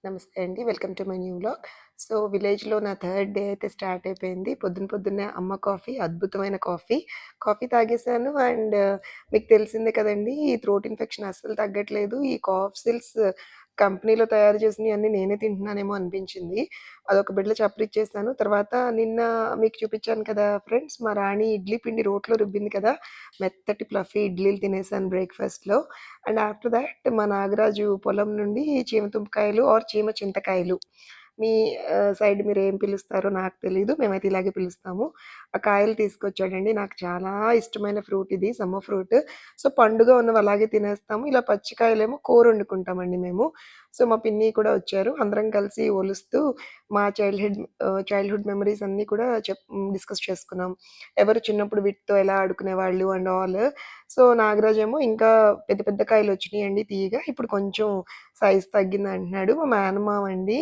నమస్తే అండి. Welcome to my new vlog. So, విలేజ్‌లో నా థర్డ్ డే అయితే స్టార్ట్ అయిపోయింది. పొద్దున్నే అమ్మ కాఫీ, అద్భుతమైన కాఫీ. కాఫీ తాగేసాను అండ్ మీకు తెలిసిందే కదండీ! ఈ థ్రోట్ ఇన్ఫెక్షన్ అస్సలు తగ్గట్లేదు. ఈ కాఫ్ సిల్స్ కంపెనీలో తయారు చేసినయన్నీ నేనే తింటున్నానేమో అనిపించింది. అదొక బిళ్ళ చప్పరిచ్చేసాను. తర్వాత నిన్న మీకు చూపించాను కదా ఫ్రెండ్స్, మా రాణి ఇడ్లీ పిండి రోట్లో రుబ్బింది కదా! మెత్తటి ఫ్లఫీ ఇడ్లీలు తినేసాను బ్రేక్‌ఫాస్ట్‌లో. అండ్ ఆఫ్టర్ థాట్ మా నాగరాజు పొలం నుండి చీమ తుమ్మకాయలు ఆర్ చీమ చింతకాయలు. మీ సైడ్ మీరేం పిలుస్తారో నాకు తెలీదు. మేమైతే ఇలాగే పిలుస్తాము. ఆ కాయలు తీసుకొచ్చాడండి. నాకు చాలా ఇష్టమైన ఫ్రూట్ ఇది. Summer fruit. సో, పండుగా ఉన్నవి అలాగే తినేస్తాము. ఇలా పచ్చికాయలేమో కూరొండుకుంటామండి మేము. సో, మా పిన్ని కూడా వచ్చారు. అందరం కలిసి ఒలుస్తూ మా చైల్డ్‌హుడ్ మెమోరీస్ అన్నీ కూడా డిస్కస్ చేసుకున్నాం. ఎవరు చిన్నప్పుడు వీటితో ఎలా ఆడుకునేవాళ్ళు అండ్ ఆల్. సో, నాగరాజేమో ఇంకా పెద్ద పెద్ద కాయలొచ్చినియండి తియ్యగా. ఇప్పుడు కొంచెం సైజ్ తగ్గిందంటున్నాడు. మా మేనమామ అండి.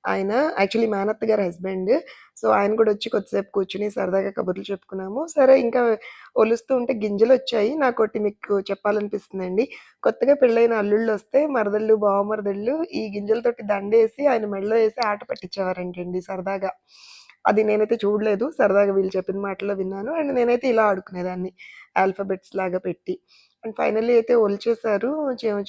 ఆయన యాక్చువల్లీ మేనత్త గారి హస్బెండ్. సో, ఆయన కూడా వచ్చి కొద్దిసేపు కూర్చొని సరదాగా కబుర్లు చెప్పుకున్నాము. సరే ఇంకా ఒలుస్తూ ఉంటే గింజలొచ్చాయి. నాకోటి మీకు చెప్పాలనిపిస్తుందండి. కొత్తగా పెళ్ళైన అల్లుళ్ళొస్తే మరదళ్ళు, బావమరదళ్ళు ఈ గింజలతోటి దండేసి ఆయన మెడలో ఏసి ఆట పట్టించేవారంటండి సరదాగా. అది నేనైతే చూడలేదు. సరదాగా వీళ్ళు చెప్పిన మాటల్లో విన్నాను. అండ్ నేనైతే ఇలా ఆడుకునేదాన్ని. ఆల్ఫాబెట్స్ లాగా పెట్టి. అండ్ ఫైనల్లీ అయితే ఒలిచేశారు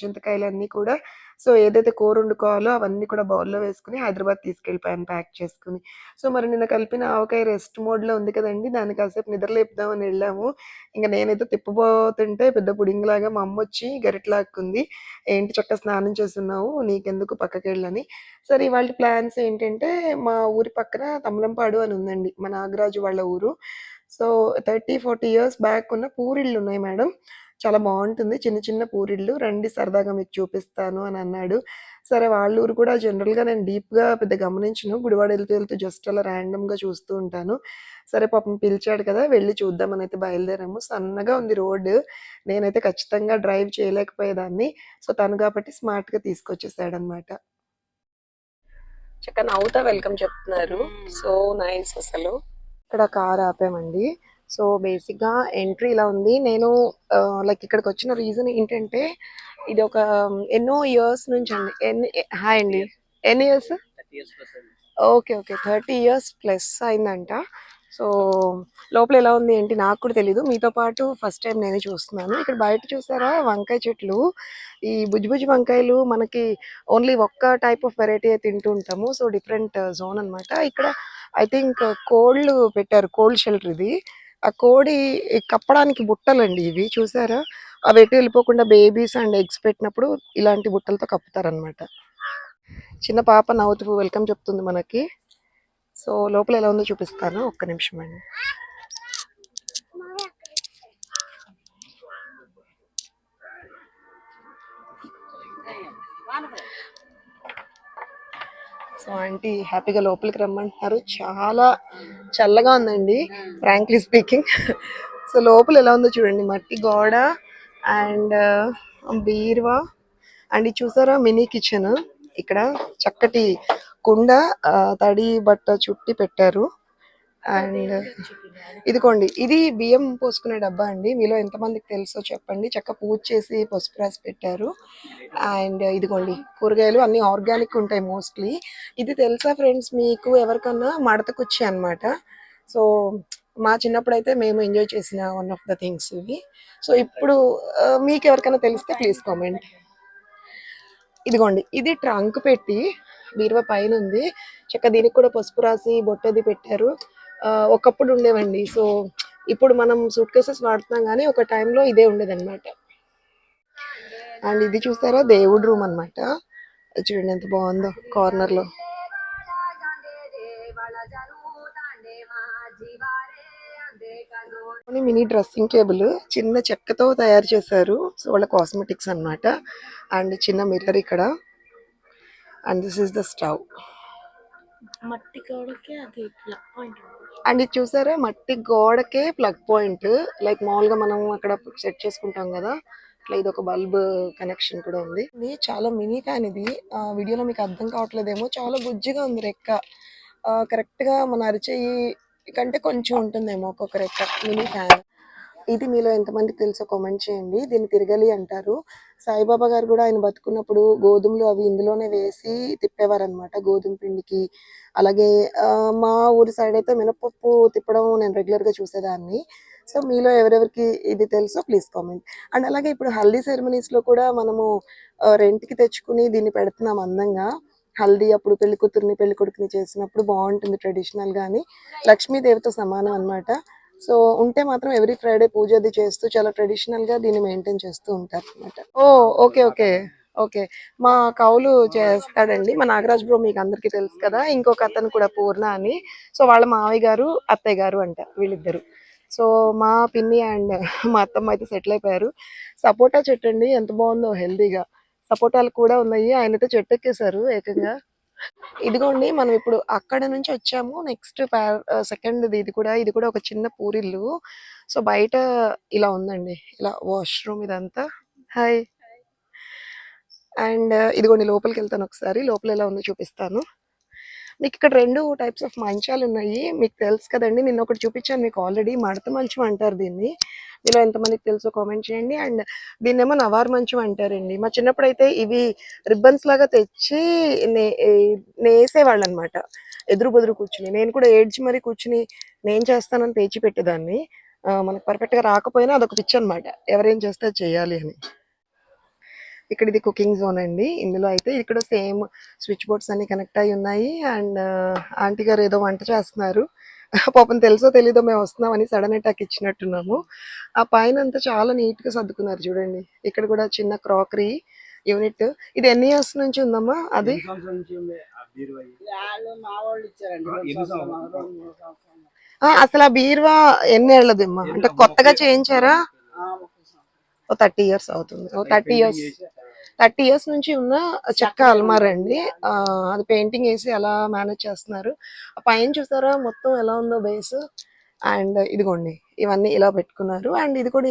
చింతకాయలన్నీ కూడా. సో, ఏదైతే కూరొండుకోవాలో అవన్నీ కూడా బౌల్‌లో వేసుకొని హైదరాబాద్ తీసుకెళ్ళిపోయాను ప్యాక్ చేసుకొని. సో, మరి నిన్న కలిపిన ఆవకాయ రెస్ట్ మోడ్‌లో ఉంది కదండీ! దాన్ని కాసేపు నిద్రలేపుదామని ఎళ్ళాము. ఇంక నేనేదో తిప్పబోతుంటే పెద్ద పుడింగిలాగా మా అమ్మొచ్చి గరిటె లాక్కుంది. "ఏంటి చక్కగా స్నానం చేసున్నావు, నీకెందుకు పక్కకెళ్ళని." సరే ఇవాల్టి ప్లాన్స్ ఏంటంటే, మా ఊరి పక్కన తమలంపాడు అని ఉందండి. మా నాగరాజు వాళ్ళ ఊరు. సో, 30, 40 ఇయర్స్ బ్యాక్ ఉన్న పూరిళ్ళున్నాయి మేడం. చాలా బావుంటుంది. చిన్న చిన్న పూరిళ్ళు. రండి సరదాగా మీకు చూపిస్తాను అని అన్నాడు. సరే వాళ్ళ ఊరు కూడా జనరల్‌గా నేను డీప్‌గా పెద్ద గమనించను. గుడివాడ ఎళ్తూ జస్ట్ అలా ర్యాండమ్‌గా చూస్తూ ఉంటాను. సరే పాపం పిలిచాడు కదా! వెళ్లి చూద్దామనైతే బయలుదేరాము. సన్నగా ఉంది రోడ్డు. నేనైతే ఖచ్చితంగా డ్రైవ్ చేయలేకపోయేదాన్ని. సో, తను కాబట్టి స్మార్ట్‌గా తీసుకొచ్చేసాడనమాట. చక్కగా నవ్వుతా వెల్కమ్ చెప్తున్నారు. సో నైస్ అసలు. ఇక్కడ కార్ ఆపామండి. సో, బేసిక్‌గా ఎంట్రీ ఇలా ఉంది. నేను లైక్ ఇక్కడికొచ్చిన రీజన్ ఏంటంటే, ఇదొక ఎన్నో ఇయర్స్ నుంచండి. హాయ్ అండి. ఎన్ని ఇయర్స్? 30 ఇయర్స్ ప్లస్ అండి. ఓకే. 30 ఇయర్స్ ప్లస్ అయిందంట. సో, లోపల ఎలా ఉంది ఏంటి నాకు కూడా తెలీదు. మీతో పాటు ఫస్ట్ టైమ్ నేనే చూస్తున్నాను. ఇక్కడ బయట చూసారా వంకాయ చెట్లు. ఈ బుజ్జి బుజ్జి వంకాయలు మనకి ఓన్లీ ఒక్క టైప్ ఆఫ్ వెరైటీయే తింటూ ఉంటాము. సో, డిఫరెంట్ జోన్ అనమాట. ఇక్కడ ఐ థింక్ కోళ్ళు పెట్టారు. కోల్డ్ షెల్టర్ ఇది. ఆ కోడి కప్పడానికి బుట్టలండి ఇవి చూసారా? అవి ఎటు వెళ్ళిపోకుండా బేబీస్ అండ్ ఎగ్స్ పెట్టినప్పుడు ఇలాంటి బుట్టలతో కప్పుతారనమాట. చిన్న పాప నవ్వుతూ వెల్కమ్ చెప్తుంది మనకి. సో, లోపల ఎలా ఉందో చూపిస్తాను. ఒక్క నిమిషం అండి. సో, ఆంటీ హ్యాపీగా లోపలికి రమ్మంటున్నారు. చాలా చల్లగా ఉందండి ఫ్రాంక్లీ స్పీకింగ్. సో, లోపల ఎలా ఉందో చూడండి. మట్టి గోడ అండ్ బీరువా అండ్ ఇది చూసారా మినీ కిచెన్. ఇక్కడ చక్కటి కుండ తడి బట్ట చుట్టి పెట్టారు. అండ్ ఇదిగోండి ఇది బియ్యం పోసుకునే డబ్బా అండి. మీలో ఎంతమందికి తెలుసో చెప్పండి. చక్కగా పూజ చేసి పసుపు రాసి పెట్టారు. అండ్ ఇదిగోండి కూరగాయలు అన్నీ ఆర్గానిక్ ఉంటాయి మోస్ట్లీ. ఇది తెలుసా ఫ్రెండ్స్ మీకు ఎవరికన్నా? మడత కుర్చీ అనమాట. సో, మా చిన్నప్పుడైతే మేము ఎంజాయ్ చేసిన వన్ ఆఫ్ ద థింగ్స్ ఇవి. సో, ఇప్పుడు మీకు ఎవరికైనా తెలిస్తే ప్లీజ్ కామెంట్. ఇదిగోండి ఇది ట్రంక్ పెట్టి బీరువా పైన ఉంది. చక్కగా దీనికి కూడా పసుపు రాసి బొట్టది పెట్టారు. ఒకప్పుడు ఉండేవండి. సో, ఇప్పుడు మనం సూట్ కేసెస్ వాడుతున్నాం కానీ ఒక టైంలో ఇదే ఉండేదన్నమాట. అండ్ ఇది చూసారా దేవుడి రూమ్ అనమాట. చూడండి ఎంత బాగుందో కార్నర్లో. మినీ డ్రెస్సింగ్ టేబుల్ చిన్న చెక్కతో తయారు చేశారు. సో, వాళ్ళ కాస్మెటిక్స్ అనమాట. అండ్ చిన్న మిర్రర్ ఇక్కడ. And this is the stove. మట్టి గోడకే అది ప్లగ్ పాయింట్. అండ్ ఇది చూసారా మట్టి గోడకే ప్లగ్ పాయింట్. లైక్ మామూలుగా మనం అక్కడ సెట్ చేసుకుంటాం కదా, ఇట్లా ఇది ఒక బల్బ్ కనెక్షన్ కూడా ఉంది. ఇది చాలా మినీ ఫ్యాన్ ఇది. వీడియోలో మీకు అర్థం కావట్లేదేమో, చాలా బుజ్జిగా ఉంది రెక్క. కరెక్ట్ గా మన అరిచేయి కంటే కొంచెం ఉంటుందేమో ఒక్కొక్క రెక్క. Mini fan. ఇది మీలో ఎంతమందికి తెలుసో కామెంట్ చేయండి. దీన్ని తిరగలి అంటారు. సాయిబాబా గారు కూడా ఆయన బతుకున్నప్పుడు గోధుమలు అవి ఇందులోనే వేసి తిప్పేవారనమాట గోధుమ పిండికి. అలాగే మా ఊరి సైడ్ అయితే మినపప్పు తిప్పడం నేను రెగ్యులర్‌గా చూసేదాన్ని. సో, మీలో ఎవరెవరికి ఇది తెలుసో ప్లీజ్ కామెంట్. అండ్ అలాగే ఇప్పుడు హల్దీ సెరమనీస్‌లో కూడా మనము రెంట్‌కి తెచ్చుకొని దీన్ని పెడుతున్నాం అందంగా. హల్దీ అప్పుడు పెళ్లి కూతురిని, పెళ్లి కొడుకుని చేసినప్పుడు బావుంటుంది ట్రెడిషనల్‌గా అని. లక్ష్మీదేవితో సమానం అనమాట. సో, ఉంటే మాత్రం ఎవ్రీ ఫ్రైడే పూజ అది చేస్తూ చాలా ట్రెడిషనల్‌గా దీన్ని మెయింటైన్ చేస్తూ ఉంటారనమాట. ఓహ్! ఓకే. ఓకే. ఓకే. మా కౌలు చేస్తాడండి. మా నాగరాజు బ్రో మీకు అందరికీ తెలుసు కదా! ఇంకొక అతను కూడా పూర్ణ అని. సో, వాళ్ళ మావయ్య గారు, అత్తయ్య గారు అంట వీళ్ళిద్దరు. సో, మా పిన్ని అండ్ మా అత్తమ్మ అయితే సెటిల్ అయిపోయారు. సపోటా చెట్టండి ఎంత బావుందో హెల్తీగా. సపోటాలు కూడా ఉన్నాయి. ఆయనైతే చెట్టెక్కేసారు ఏకంగా. ఇదిగోండి మనం ఇప్పుడు అక్కడ నుంచి వచ్చాము. నెక్స్ట్ సెకండ్‌ది ఇది కూడా ఒక చిన్న పూరిల్లు. సో, బయట ఇలా ఉందండి. ఇలా వాష్‌రూమ్ ఇదంతా. హాయ్. అండ్ ఇదిగోండి లోపలికెళ్తాను ఒకసారి. లోపల ఎలా ఉందో చూపిస్తాను. మీకిక్కడ 2 టైప్స్ ఆఫ్ మంచాలున్నాయి. మీకు తెలుసు కదండీ! నిన్నొకటి చూపిచ్చాను మీకు ఆల్రెడీ. మడత మంచం అంటారు దీన్ని. మీలో ఎంతమందికి తెలుసో కామెంట్ చేయండి. అండ్ దీన్నేమో నవారు మంచం అంటారండి. మా చిన్నప్పుడైతే ఇవి రిబ్బన్స్ లాగా తెచ్చి నే ఈ నేసేవాళ్ళనమాట. ఎదురు బెదురు కూర్చుని. నేను కూడా ఏడ్చి మరీ కూర్చుని నేను చేస్తానని పేచీ పెట్టేదాన్ని. మనకు పర్ఫెక్ట్‌గా రాకపోయినా అదొక పిచ్చనమాట. ఎవరేం చేస్తే అది చేయాలి అని. ఇక్కడ ఇది కుకింగ్ జోన్ అండి. ఇందులో అయితే ఇక్కడ సేమ్ స్విచ్ బోర్డ్స్ అన్ని కనెక్ట్ అయి ఉన్నాయి. అండ్ ఆంటీ గారు ఏదో వంట చేస్తున్నారు. పాపం తెలుసో తెలీదో మేము వస్తున్నామని సడన్ అటాక్ ఇచ్చినట్టున్నాము. ఆ పైన అంతా చాలా నీట్ గా సర్దుకున్నారు చూడండి. ఇక్కడ కూడా చిన్న క్రాకరీ యూనిట్. ఇది ఎన్ని ఇయర్స్ నుంచి ఉందమ్మా అది? అసలు ఆ బీరువా ఎన్ని ఏళ్ళదమ్మా అంటే కొత్తగా చేయించారా? ఓ 30 ఇయర్స్ అవుతుంది. ఓ 30 ఇయర్స్ నుంచి ఉన్న చెక్క అల్మార అండి. అది పెయింటింగ్ వేసి అలా మేనేజ్ చేస్తున్నారు. ఆ పైన చూసారా మొత్తం ఎలా ఉందో బేస్. అండ్ ఇదిగోండి ఇవన్నీ ఇలా పెట్టుకున్నారు. అండ్ ఇది కూడా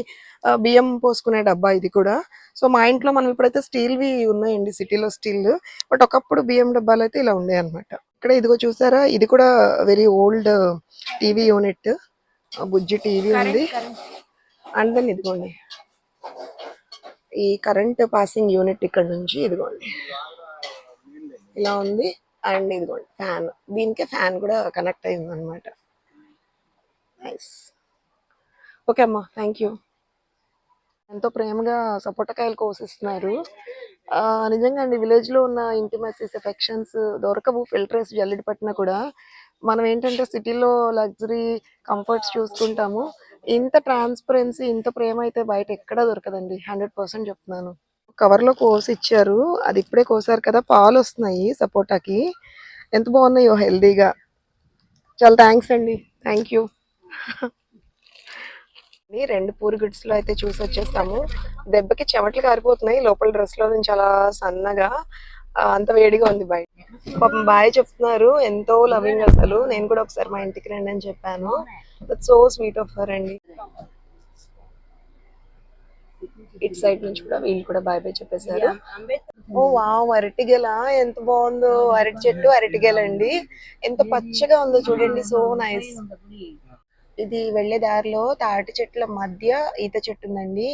బియ్యం పోసుకునే డబ్బా ఇది కూడా. సో మా ఇంట్లో మనం ఇప్పుడైతే స్టీల్వి ఉన్నాయండి సిటీలో స్టీల్. బట్ ఒకప్పుడు బియ్యం డబ్బాలు అయితే ఇలా ఉండే అనమాట. ఇక్కడ ఇదిగో చూసారా ఇది కూడా వెరీ ఓల్డ్ టీవీ యూనిట్. బుజ్జి టీవీ ఉంది. అండ్ దెన్ ఇదిగోండి ఈ కరెంట్ పాసింగ్ యూనిట్ ఇక్కడ నుంచి ఇదిగోండి ఇలా ఉంది. అండ్ ఇదిగోండి ఫ్యాన్. దీనికే ఫ్యాన్ కూడా కనెక్ట్ అయింది అనమాట. నైస్. ఓకే అమ్మా థ్యాంక్ యూ. ఎంతో ప్రేమగా సపోటకాయలు కోసిస్తున్నారు. నిజంగా అండి విలేజ్లో ఉన్న ఇంటిమసీస్ ఎఫెక్షన్స్ దొరకవు. ఫిల్టర్స్ జల్లెడ పట్టినా కూడా మనం ఏంటంటే సిటీలో లగ్జరీ కంఫర్ట్స్ చూసుకుంటాము. ఇంత ట్రాన్స్పరెన్సీ ఇంత ప్రేమ అయితే బయట ఎక్కడా దొరకదండి. 100% చెప్తున్నాను. కవర్లో కోసి ఇచ్చారు. అది ఇప్పుడే కోసారు కదా పాలు వస్తున్నాయి సపోటాకి. ఎంత బాగున్నాయో హెల్దీగా. చాలా థ్యాంక్స్ అండి. Thank you. 2 పూరి గుడ్స్‌లో అయితే చూసి వచ్చేస్తాము. దెబ్బకి చెమటలు కారిపోతున్నాయి. లోపల డ్రెస్‌లో నుంచి అలా సన్నగా అంత వేడిగా ఉంది బయట. పాపం బాయ్ చెప్తున్నారు. ఎంతో లవింగ్ అసలు. నేను కూడా ఒకసారి మా ఇంటికి రండి అని చెప్పాను. That's so sweet of her అండి. ఇటు సైడ్ నుంచి కూడా వీళ్ళు కూడా బాయ్ బాయ్ చెప్పేశారు. ఓ వావ్ అరటిగెల ఎంత బాగుందో. అరటి చెట్టు అరటిగెలండి. ఎంత పచ్చగా ఉందో చూడండి. So nice. ఇది వెళ్ళే దారిలో తాటి చెట్ల మధ్య ఈత చెట్టు ఉందండి.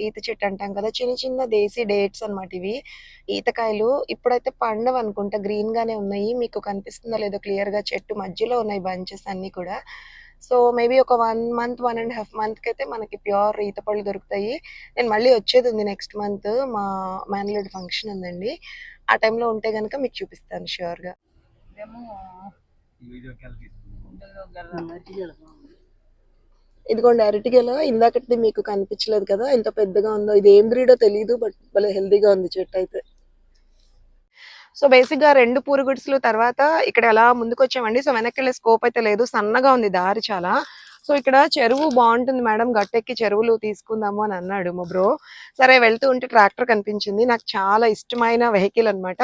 ఈత చెట్టు అంటాం కదా చిన్న చిన్న దేశీ డేట్స్ అన్నమాట ఇవి. ఈతకాయలు ఇప్పుడైతే పండవు అనుకుంటా. గ్రీన్ గానే ఉన్నాయి. మీకు కనిపిస్తుందో లేదో క్లియర్ గా చెట్టు మధ్యలో ఉన్నాయి బంచెస్ అన్ని కూడా. సో మేబీ ఒక 1 మంత్ 1.5 మంత్ కైతే మనకి ప్యూర్ ఈత పళ్ళు దొరుకుతాయి. నేను మళ్ళీ వచ్చేది ఉంది నెక్స్ట్ మంత్. మా మేనల్లుడి ఫంక్షన్ ఉందండి. ఆ టైంలో ఉంటే గనుక మీకు చూపిస్తాను ష్యూర్ గా. ఇదిగోండి అరటిగెల. ఇందాకటిది మీకు కనిపించలేదు కదా ఎంత పెద్దగా ఉందో. ఇది ఏం బ్రీడో తెలియదు. బట్ భలే హెల్దీగా ఉంది చెట్టు అయితే. సో బేసిక్ గా 2 పూరి గుడిసెలు తర్వాత ఇక్కడ ఎలా ముందుకొచ్చామండి. సో వెనక్కి స్కోప్ అయితే లేదు. సన్నగా ఉంది దారి చాలా. సో ఇక్కడ చెరువు బాగుంటుంది మేడం గట్టెక్కి చెరువులు తీసుకుందాము అని అన్నాడు మా బ్రో. సరే వెళ్తూ ఉంటే ట్రాక్టర్ కనిపించింది. నాకు చాలా ఇష్టమైన వెహికల్ అనమాట.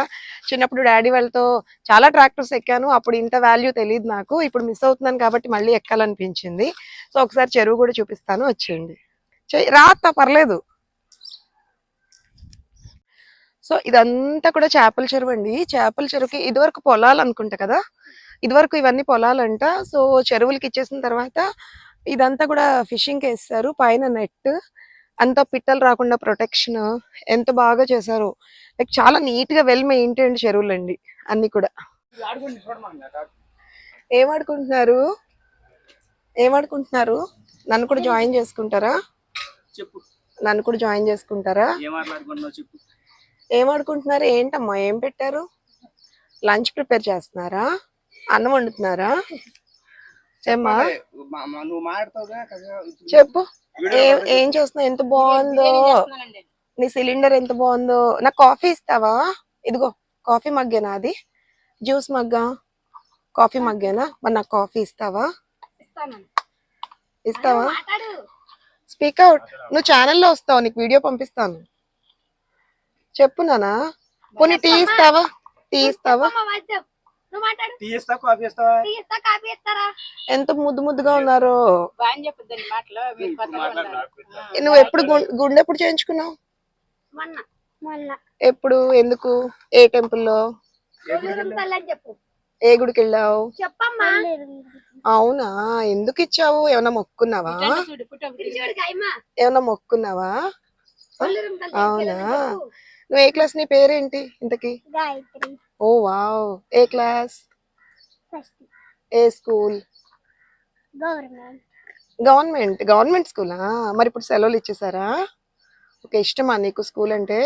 చిన్నప్పుడు డాడీ వాళ్ళతో చాలా ట్రాక్టర్స్ ఎక్కాను. అప్పుడు ఇంత వాల్యూ తెలియదు నాకు. ఇప్పుడు మిస్ అవుతున్నాను కాబట్టి మళ్ళీ ఎక్కాలనిపించింది. సో ఒకసారి చెరువు కూడా చూపిస్తాను వచ్చేయండి. రాత్తా పర్లేదు. సో ఇదంతా కూడా చేపల చెరువు అండి. చేపల చెరువుకి ఇదివరకు పొలాలు అనుకుంటా కదా. ఇదివరకు ఇవన్నీ పొలాలంట. సో చెరువులకి ఇచ్చేసిన తర్వాత ఇదంతా కూడా ఫిషింగ్ వేస్తారు, పైన నెట్ అంతా పిట్టలు రాకుండా ప్రొటెక్షన్ ఎంత బాగా చేశారు. లైక్ చాలా నీట్ గా వెల్ మెయింటైన్డ్ చెరువులండి అన్ని కూడా. ఏమాడుకుంటున్నారు ఏమాడుకుంటున్నారు నన్ను కూడా జాయిన్ చేసుకుంటారా? చెప్పు. నన్ను కూడా జాయిన్ చేసుకుంటారా? చెప్పు. ఏమాడుకుంటున్నారు ఏంటమ్మా? ఏం పెట్టారు? లంచ్ ప్రిపేర్ చేస్తున్నారా? అన్నం వండుతున్నారా? ఏమ్మా నువ్వు మాట్లాడతావుగా చెప్పు. ఏం చేస్తున్నావు? ఎంత బాగుందో నీ సిలిండర్, ఎంత బాగుందో. నాకు కాఫీ ఇస్తావా? ఇదిగో కాఫీ మగ్గేనా అది? జ్యూస్ మగ్గా? కాఫీ మగ్గేనా? మరి నాకు కాఫీ ఇస్తావా? ఇస్తావా? Speak out. నువ్వు ఛానల్లో వస్తావు, నీకు వీడియో పంపిస్తాను. చెప్పు నానా. పోనీ టీ ఇస్తావా? టీ ఇస్తావా? ఎంత ముద్దు ముద్దుగా ఉన్నారు. నువ్వు ఎప్పుడు గుండె ఎప్పుడు చేయించుకున్నావు? ఎప్పుడు? ఎందుకు? ఏ టెంపుల్లో? ఏ గుడికి వెళ్ళావు? అవునా? ఎందుకు ఇచ్చావు? ఏమన్నా మొక్కున్నావా? ఏమన్నా మొక్కున్నావా? అవునా? నువ్వు ఏ క్లాస్? నీ పేరేంటి ఇంతకి? ఓ వావ్. ఏ క్లాస్? ఏ స్కూల్? గవర్నమెంట్ స్కూలా? మరి ఇప్పుడు సెలవులు ఇచ్చేసారా? ఓకే. ఇష్టమా నీకు స్కూల్ అంటే?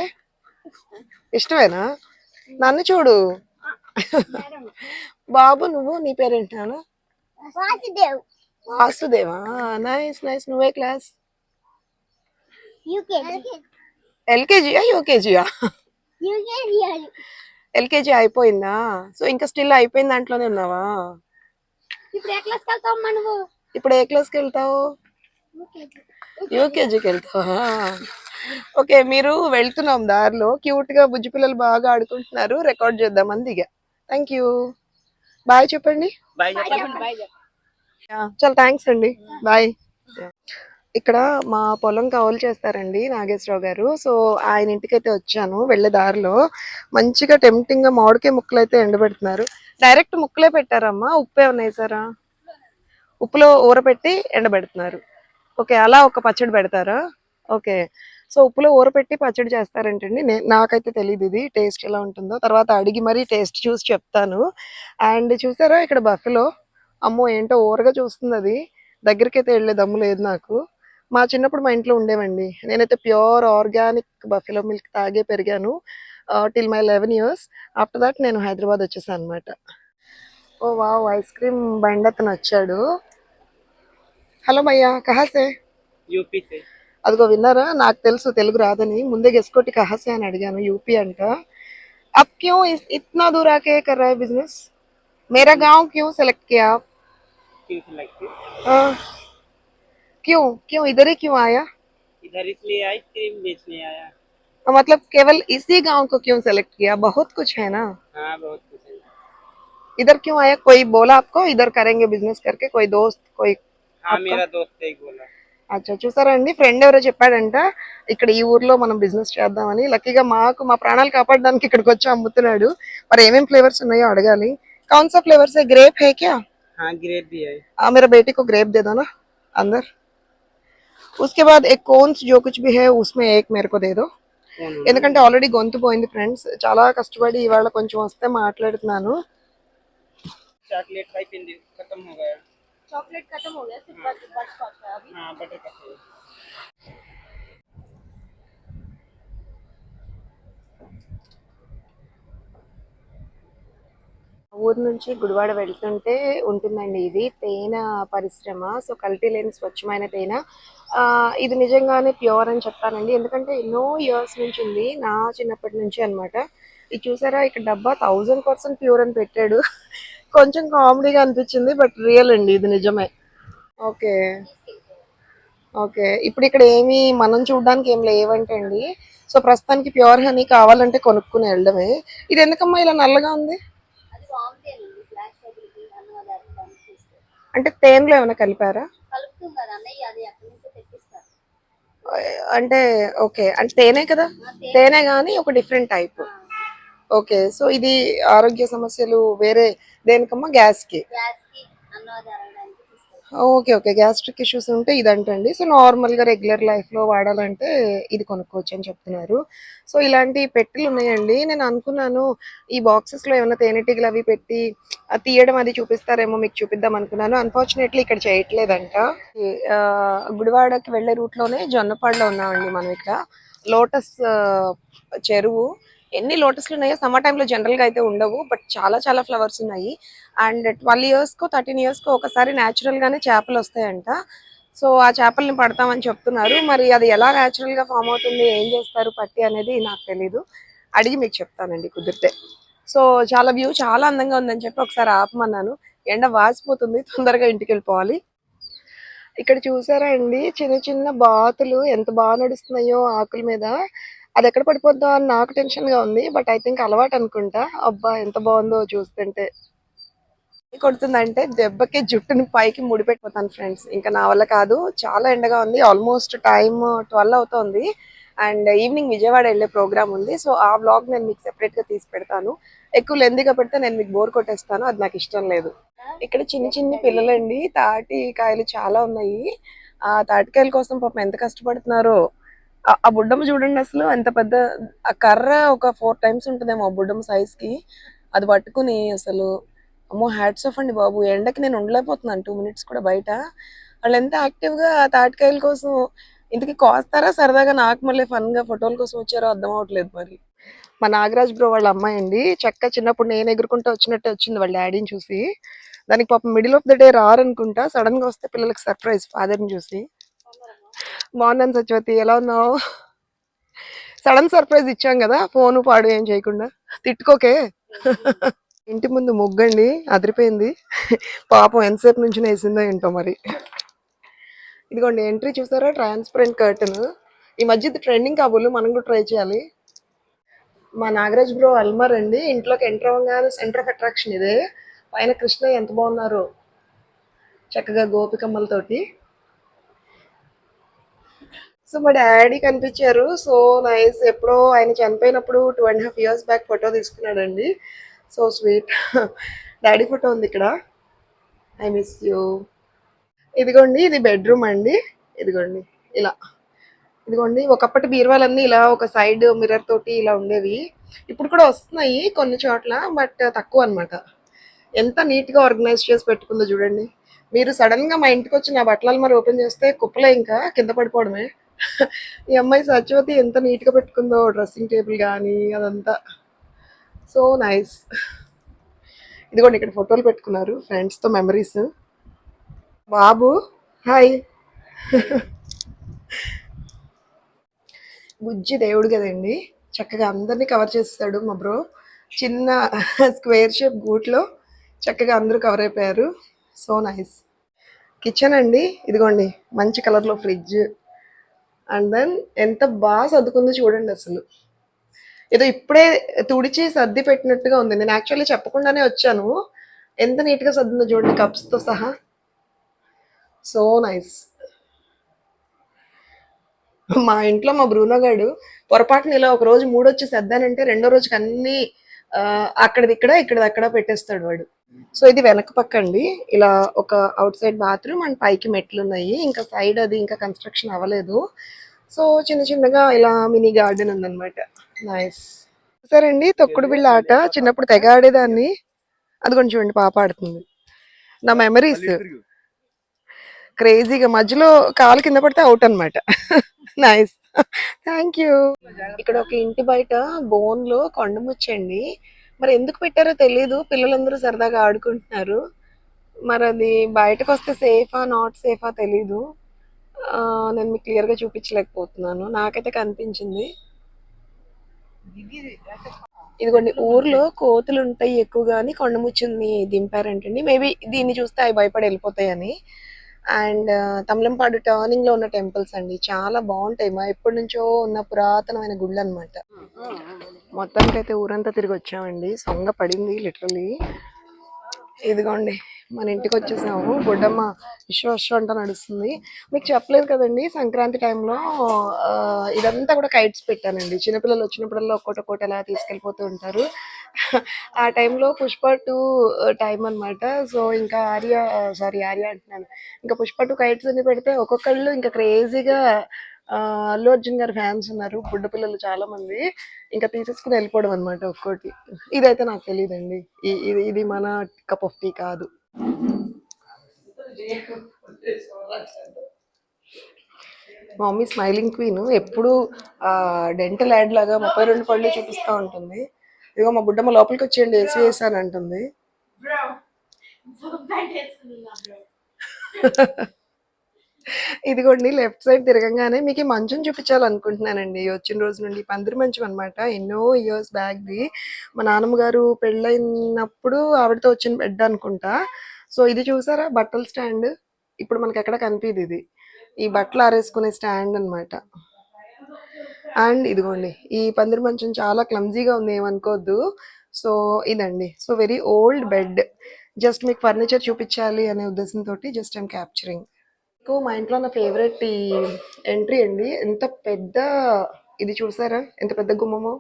ఇష్టమేనా? నన్ను చూడు బాబు. నువ్వు, నీ పేరేంటాను? వాసుదేవా. Nice nice. నువ్వే క్లాస్? ఎల్కేజీయా యూకేజీయా? ఎల్కేజీ అయిపోయిందా? సో ఇంకా స్టిల్ అయిపోయిన దాంట్లోనే ఉన్నావా? ఇప్పుడు ఏ క్లాస్కి వెళ్తావు? యూకేజీకి వెళ్తావా? ఓకే. మీరు వెళ్తున్నాం దారిలో క్యూట్ గా బుజ్జి పిల్లలు బాగా ఆడుకుంటున్నారు, రికార్డ్ చేద్దామని దిగా. Thank you. బాయ్ చెప్పండి. చాలా థ్యాంక్స్ అండి. బాయ్. ఇక్కడ మా పొలం కౌలు చేస్తారండి నాగేశ్వరరావు గారు. సో ఆయన ఇంటికైతే వచ్చాను. వెళ్ళే దారిలో మంచిగా టెంప్టింగ్ గా మామిడికాయ ముక్కలు అయితే ఎండబెడుతున్నారు. డైరెక్ట్ ముక్కలే పెట్టారమ్మా? ఉప్పు ఏమన్నా వేసారా? ఉప్పులో ఊరపెట్టి ఎండబెడుతున్నారు. ఓకే. అలా ఒక పచ్చడి పెడతారా? ఓకే. సో ఉప్పులో ఊరపెట్టి పచ్చడి చేస్తారంటండి. నాకైతే తెలియదు ఇది టేస్ట్ ఎలా ఉంటుందో. తర్వాత అడిగి మరీ టేస్ట్ చూసి చెప్తాను. అండ్ చూసారా ఇక్కడ బఫెలో? అమ్మో ఏంటో ఊరగా చూస్తుంది అది. దగ్గరికి అయితే వెళ్ళే దమ్ము లేదు నాకు. మా చిన్నప్పుడు మా ఇంట్లో ఉండేవండి. నేనైతే ప్యూర్ ఆర్గానిక్ బఫెలో మిల్క్ తాగే పెరిగాను till my 11 years. After that నేను హైదరాబాద్ వచ్చేసాను అనమాట. ఓ వావ్. ఐస్ క్రీమ్ బండి అతను వచ్చాడు. హలో భయ్యా, కహాసే? యూపీ సే. అదిగో విన్నారా? నాకు తెలుసు తెలుగు రాదని. ముందే గెస్కోటి కహాసే అని అడిగాను. యూపీ అంట. అబ్ క్యూ ఇత్నా దూర్ ఆకే కర్ రహే బిజినెస్? मेरा गांव क्यों सेलेक्ट किया आप? क्यों क्यों इधर ही क्यों आया? इधर इसलिए आइसक्रीम बेचने आया। मतलब केवल इसी गांव को क्यों सेलेक्ट किया? बहुत कुछ है ना. हाँ बहुत कुछ है. इधर क्यों आया? कोई बोला आपको इधर करेंगे बिजनेस करके? कोई दोस्त कोई? हाँ मेरा दोस्त एक बोला. అచ్చా. చూసారా అండి, ఫ్రెండ్ ఎవరో చెప్పాడంట ఇక్కడ ఈ ఊర్లో మనం బిజినెస్ చేద్దామని. లక్కీగా మాకు మా ప్రాణాలు కాపాడడానికి ఇక్కడికి వచ్చి అమ్ముతున్నాడు. మరి ఏమేం ఫ్లేవర్స్ ఉన్నాయో అడగాలి. कौन सा फ्लेवर्स है? ग्रेप है क्या? हाँ ग्रेप भी है. मेरा बेटी को ग्रेप दे दो ना अंदर. उसके बाद एक कोन्स जो कुछ भी है उसमें एक मेरे को दे दो. ఎందుకంటే ఆల్రెడీ గొంతు పోయింది ఫ్రెండ్స్. చాలా కష్టపడి ఇవాళ కొంచెం వస్తే మాట్లాడుతున్నాను. चॉकलेट అయిపోయింది, खत्म हो गया. चॉकलेट खत्म हो गया, सिर्फ बटरस्कॉच है अभी. हाँ बटरस्कॉच है. ఊరు నుంచి గుడివాడ వెళ్తుంటే ఉంటుందండి ఇది తేనె పరిశ్రమ. సో కల్తీ లేని స్వచ్ఛమైన తేనె. ఇది నిజంగానే ప్యూర్ అని చెప్తానండి, ఎందుకంటే ఎన్నో ఇయర్స్ నుంచి ఉంది, నా చిన్నప్పటి నుంచి అనమాట. ఇది చూసారా, ఇక్కడ డబ్బా 1000% ప్యూర్ అని పెట్టాడు. కొంచెం కామెడీగా అనిపించింది, బట్ రియల్ అండి, ఇది నిజమే. Okay okay. ఇప్పుడు ఇక్కడ ఏమి మనం చూడడానికి ఏం లేవంటే అండి. సో ప్రస్తుతానికి ప్యూర్ హనీ కావాలంటే కొనుక్కుని వెళ్ళడమే. ఇది ఎందుకమ్మా ఇలా నల్లగా ఉంది? అంటే తేనెలో ఏమైనా కలిపారా? అంటే ఓకే, అంటే తేనె కదా, తేనె కానీ ఒక డిఫరెంట్ టైప్. ఓకే. సో ఇది ఆరోగ్య సమస్యలు వేరే దేనికమ్మా? గ్యాస్ కి. ఓకే. ఓకే. గ్యాస్ట్రిక్ ఇష్యూస్ ఉంటే ఇదంటండి. సో, నార్మల్‌గా రెగ్యులర్ లైఫ్‌లో వాడాలంటే ఇది కొనుక్కోవచ్చని చెప్తున్నారు. సో, ఇలాంటి పెట్టెలున్నాయండి. నేను అనుకున్నాను ఈ బాక్సెస్‌లో ఏమన్నా తేనెటీగలవి పెట్టి తీయడం అది చూపిస్తారేమో మీకు చూపిద్దాం అనుకున్నాను. అన్‌ఫార్చునేట్‌లీ ఇక్కడ చేయట్లేదంట. గుడివాడకి వెళ్ళే రూట్‌లోనే జొన్నపాడులో ఉన్నామండి మనం ఇక్కడ. లోటస్ చెరువు. ఎన్ని లోటస్‌లున్నాయో సమ్మర్ టైమ్‌లో జనరల్‌గా అయితే ఉండవు. బట్ చాలా చాలా ఫ్లవర్స్ ఉన్నాయి. అండ్ 12 ఇయర్స్‌కో, 13 ఇయర్స్‌కో ఒకసారి న్యాచురల్‌గానే చేపలొస్తాయంట. సో, ఆ చేపల్ని పడతామని చెప్తున్నారు. మరి అది ఎలా న్యాచురల్‌గా ఫార్మ్ అవుతుంది, ఏం చేస్తారు పట్టి అనేది నాకు తెలీదు. అడిగి మీకు చెప్తానండి కుదిరితే. సో, చాలా వ్యూ చాలా అందంగా ఉందని చెప్పి ఒకసారి ఆపమన్నాను. ఎండ వాసిపోతుంది. తొందరగా ఇంటికెళ్ళిపోవాలి. ఇక్కడ చూసారా అండి చిన్న చిన్న బాతులు ఎంత బాగా నడుస్తున్నాయో ఆకుల మీద. అది ఎక్కడ పడిపోద్దో అని నాకు టెన్షన్‌గా ఉంది. బట్ ఐ థింక్ అలవాటు అనుకుంటా. అబ్బా! ఎంత బాగుందో చూస్తుంటే. కొడుతుందంటే దెబ్బకి జుట్టుని పైకి ముడిపెట్టిపోతాను ఫ్రెండ్స్. ఇంకా నా వల్ల కాదు. చాలా ఎండగా ఉంది. ఆల్మోస్ట్ టైమ్ 12 అవుతోంది. అండ్ ఈవినింగ్ విజయవాడ వెళ్ళే ప్రోగ్రామ్ ఉంది. సో, ఆ వ్లాగ్ నేను మీకు సెపరేట్‌గా తీసి పెడతాను. ఎక్కువ లెంతీగా పెడితే నేను మీకు బోర్ కొట్టేస్తాను. అది నాకు ఇష్టం లేదు. ఇక్కడ చిన్ని చిన్ని పిల్లలండి తాటి కాయలు చాలా ఉన్నాయి. ఆ తాటికాయల కోసం పాపం ఎంత కష్టపడుతున్నారో. ఆ బుడ్డమ్మ చూడండి అసలు ఎంత పెద్ద ఆ కర్ర ఒక 4 టైమ్స్ ఉంటదేమో ఆ బుడ్డమ్మ సైజ్‌కి. అది పట్టుకుని అసలు అమ్మో! హ్యాట్స్ ఆఫ్ అండి బాబు. ఎండకి నేను ఉండలేకపోతున్నాను 2 మినిట్స్ కూడా బయట. వాళ్ళెంత యాక్టివ్‌గా ఆ తాటికాయల కోసం ఇంతకీ కోస్తారా? సరదాగా నాకు మళ్ళీ ఫన్‌గా ఫోటోల కోసం వచ్చారో అర్థం అవ్వట్లేదు మరి. మా నాగరాజ్ బ్రో వాళ్ళ అమ్మాయండి. చక్కగా చిన్నప్పుడు నేను ఎగురుకుంటూ వచ్చినట్టే వచ్చింది వాళ్ళ డ్యాడీని చూసి. దానికి పాపం మిడిల్ ఆఫ్ ద డే రారనుకుంటా. సడెన్‌గా వస్తే పిల్లలకి సర్ప్రైజ్ ఫాదర్‌ని చూసి. బాగున్నాను సత్యవతి. ఎలా ఉన్నావు? సడన్ సర్ప్రైజ్ ఇచ్చాం కదా! ఫోను పాడు ఏం చేయకుండా. తిట్టుకోకే. ఇంటి ముందు ముగ్గండి అదిరిపోయింది. పాపం ఎంతసేపు నుంచుని వేసిందో ఏంటో మరి. ఇదిగోండి ఎంట్రీ చూసారా ట్రాన్స్పరెంట్ కర్టన్. ఈ మధ్య ఇది ట్రెండింగ్ కాబోలు మనం కూడా ట్రై చేయాలి. మా నాగరాజ్ బ్రో అల్మార్ అండి. ఇంట్లోకి ఎంటర్ అవ్వగానే సెంటర్ ఆఫ్ అట్రాక్షన్ ఇదే. పైన కృష్ణ ఎంత బాగున్నారో చక్కగా గోపికమ్మలతోటి. సో మా డాడీ కనిపించారు. So nice. ఎప్పుడో ఆయన చనిపోయినప్పుడు 2.5 ఇయర్స్ బ్యాక్ ఫోటో తీసుకున్నాడండి. So sweet. డాడీ ఫోటో ఉంది ఇక్కడ. I miss you. ఇదిగోండి ఇది బెడ్రూమ్ అండి. ఇదిగోండి ఇలా. ఇదిగోండి ఒకప్పటి బీరువాలన్నీ ఇలా ఒక సైడ్ మిర్రర్ తోటి ఇలా ఉండేవి. ఇప్పుడు కూడా వస్తున్నాయి కొన్ని చోట్ల. బట్ తక్కువ అనమాట. ఎంత నీట్గా ఆర్గనైజ్ చేసి పెట్టుకుందో చూడండి. మీరు సడన్గా మా ఇంటికి వచ్చి నా బట్టలు మరి ఓపెన్ చేస్తే కుప్పలే ఇంకా కింద పడిపోవడమే. ఈ అమ్మాయి సత్యవతి ఎంత నీట్గా పెట్టుకుందో డ్రెస్సింగ్ టేబుల్ కానీ అదంతా. So nice. ఇదిగోండి ఇక్కడ ఫోటోలు పెట్టుకున్నారు ఫ్రెండ్స్తో మెమరీస్. బాబు హాయ్. బుజ్జి దేవుడు కదండి. చక్కగా అందరినీ కవర్ చేస్తాడు మా బ్రో. చిన్న స్క్వేర్ షేప్ గూట్లో చక్కగా అందరూ కవర్ అయిపోయారు. So nice. కిచెన్ అండి. ఇదిగోండి మంచి కలర్లో ఫ్రిడ్జ్. అండ్ దెన్ ఎంత బాగా సర్దుకుందో చూడండి అసలు. ఏదో ఇప్పుడే తుడిచి సర్ది పెట్టినట్టుగా ఉంది. నేను యాక్చువల్లీ చెప్పకుండానే వచ్చాను. ఎంత నీట్గా సర్దుందో చూడండి కప్స్తో సహా. So nice. మా ఇంట్లో మా బ్రూనో గాడు పొరపాటున ఇలా ఒక రోజు మూడొచ్చి సర్దానంటే రెండో రోజుకి అన్ని అక్కడిది ఇక్కడ పెట్టేస్తాడు వాడు. సో ఇది వెనక పక్క అండి. ఇలా ఒక అవుట్ సైడ్ బాత్రూమ్ అండ్ పైకి మెట్లు ఉన్నాయి. ఇంకా సైడ్ అది ఇంకా కన్స్ట్రక్షన్ అవ్వలేదు. సో చిన్న చిన్నగా ఇలా మినీ గార్డెన్ ఉందన్నమాట. నైస్. సరేండి తొక్కుడు బిళ్ళ ఆట చిన్నప్పుడు తెగ ఆడేదాన్ని. అదిగోండి చూడండి పాప ఆడుతుంది. నా మెమరీస్ క్రేజీగా మధ్యలో కాలు కింద పడితే అవుట్ అనమాట. నైస్. Thank you. ఇక్కడ ఒక ఇంటి బయట బోన్లో కొండముచ్చండి. మరి ఎందుకు పెట్టారో తెలీదు. పిల్లలందరూ సరదాగా ఆడుకుంటున్నారు. మరి అది బయటకు వస్తే సేఫా నాట్ సేఫా తెలీదు. నేను మీకు క్లియర్గా చూపించలేకపోతున్నాను. నాకైతే కనిపించింది. ఇదిగోండి ఊర్లో కోతులు ఉంటాయి ఎక్కువగాని కొండముచ్చుని దింపారంటండి. మేబీ దీన్ని చూస్తే అవి భయపడి వెళ్ళిపోతాయని. అండ్ తమలంపాడు టర్నింగ్ లో ఉన్న టెంపుల్స్ అండి చాలా బాగుంటాయి. మా ఎప్పటి నుంచో ఉన్న పురాతనమైన గుళ్ళు అనమాట. మొత్తానికి అయితే ఊరంతా తిరిగి వచ్చామండి. సొంగ పడింది లిటరలీ. ఇదిగోండి మన ఇంటికి వచ్చేసాము. బుడ్డమ్మ విశ్వ అంట నడుస్తుంది. మీకు చెప్పలేదు కదండి సంక్రాంతి టైంలో ఇదంతా కూడా కైట్స్ పెట్టానండి. చిన్నపిల్లలు వచ్చినప్పుడల్లా ఒక్కొక్కటి అలా తీసుకెళ్ళిపోతూ ఉంటారు. ఆ టైంలో 'పుష్ప 2' టైం అనమాట. సో, ఇంకా ఆర్య అంటున్నాను. ఇంకా 'పుష్ప 2' కైట్స్ అన్ని పెడితే ఒక్కొక్కళ్ళు ఇంకా క్రేజీగా అల్లు అర్జున్ గారి ఫ్యాన్స్ ఉన్నారు. బుడ్డ పిల్లలు చాలా మంది. ఇంకా తీసేసుకొని వెళ్ళిపోవడం అనమాట ఒక్కోటి. ఇదైతే నాకు తెలీదండి. ఇది మన కప్ ఆఫ్ టీ కాదు. మా మమ్మీ స్మైలింగ్ క్వీన్ ఎప్పుడు డెంటల్ యాడ్ లాగా 32 పళ్ళు చూపిస్తూ ఉంటుంది. ఇదిగో మా బుడ్డమ్మ లోపలికి వచ్చేయండి ఏసీ వేసాను అంటుంది. ఇదిగోండి లెఫ్ట్ సైడ్ తిరగంగానే మీకు ఈ మంచం చూపించాలనుకుంటున్నానండి. వచ్చిన రోజు నుండి పందిరి మంచం అనమాట. ఎన్నో ఇయర్స్ బ్యాక్ది. మా నాన్నమ్మ గారు పెళ్ళైనప్పుడు ఆవిడతో వచ్చిన బెడ్ అనుకుంటా. సో ఇది చూసారా బట్టల స్టాండ్. ఇప్పుడు మనకి ఎక్కడ కనిపిది ఇది. ఈ బట్టలు ఆరేసుకునే స్టాండ్ అనమాట. అండ్ ఇదిగోండి ఈ పందిరి మంచం చాలా క్లమ్జీగా ఉంది ఏమనుకోవద్దు. సో ఇదండి. So very old bed. Just మీకు ఫర్నిచర్ చూపించాలి అనే ఉద్దేశంతో జస్ట్ ఐమ్ క్యాప్చరింగ్. మా ఇంట్లో నా ఫేవరెట్ ఈ ఎంట్రీ అండి. ఎంత పెద్ద ఇది చూసారా ఎంత పెద్ద గుమ్మమో.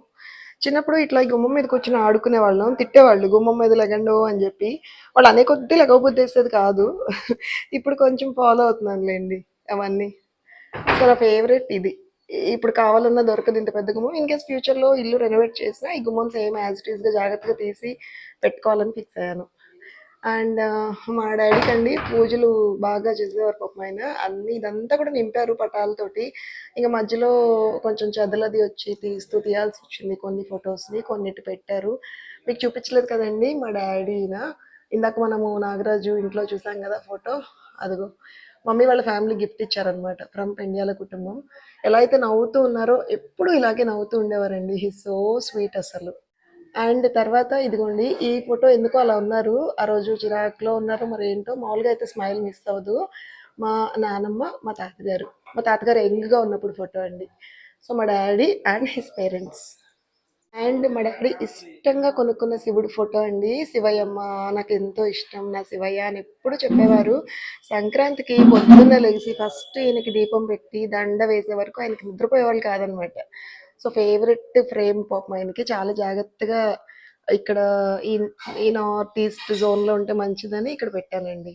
చిన్నప్పుడు ఇట్లా ఈ గుమ్మం మీద కూర్చొని ఆడుకునే వాళ్ళం. తిట్టేవాళ్ళు గుమ్మం మీద లెగండు అని చెప్పి. వాళ్ళు అనే కొద్దీ లెగవబుద్ధి వేసేది కాదు. ఇప్పుడు కొంచెం ఫాలో అవుతున్నానులేండి అవన్నీ. సో నా ఫేవరెట్ ఇది. ఇప్పుడు కావాలన్నా దొరకదు ఇంత పెద్ద గుమ్మం. ఇన్ కేస్ ఫ్యూచర్లో ఇల్లు రెనోవేట్ చేసినా ఈ గుమ్మం సేమ్ యాజ్ ఇట్ ఈస్గా జాగ్రత్తగా తీసి పెట్టుకోవాలని ఫిక్స్ అయ్యాను. అండ్ మా డాడీకి అండి పూజలు బాగా చేసేవారు పాపం ఆయన. అన్ని ఇదంతా కూడా నింపారు పటాలతోటి. ఇంకా మధ్యలో కొంచెం చెదలది వచ్చి తీయాల్సి వచ్చింది కొన్ని ఫొటోస్ని. కొన్నిటి పెట్టారు. మీకు చూపించలేదు కదండి మా డాడీన. ఇందాక మనము నాగరాజు ఇంట్లో చూసాం కదా ఫోటో. అదిగో మమ్మీ వాళ్ళ ఫ్యామిలీ గిఫ్ట్ ఇచ్చారనమాట ఫ్రమ్ పెండ్యాల కుటుంబం. ఎలా అయితే నవ్వుతూ ఉన్నారో ఎప్పుడు ఇలాగే నవ్వుతూ ఉండేవారండి. హీ సో స్వీట్ అసలు. అండ్ తర్వాత ఇదిగోండి ఈ ఫోటో ఎందుకో అలా ఉన్నారు. ఆ రోజు చిరాకులో ఉన్నారు మరి ఏంటో. మామూలుగా అయితే స్మైల్ మిస్ అవ్వదు. మా నానమ్మ మా తాతగారు యంగ్గా ఉన్నప్పుడు ఫోటో అండి. సో మా daddy and his parents. And మా డాడీ ఇష్టంగా కొనుక్కున్న శివుడు ఫోటో అండి. శివయ్యమ్మ నాకు ఎంతో ఇష్టం నా శివయ్య అని ఎప్పుడు చెప్పేవారు. సంక్రాంతికి పొద్దున్న లేచి ఫస్ట్ ఈయనకి దీపం పెట్టి దండ వేసే వరకు ఆయనకి నిద్రపోయేవాళ్ళు కాదనమాట. సో ఫేవరెట్ ఫ్రేమ్ పాపం ఆయనకి. చాలా జాగ్రత్తగా ఇక్కడ ఈ ఈ నార్త్ ఈస్ట్ జోన్లో ఉంటే మంచిదని ఇక్కడ పెట్టానండి.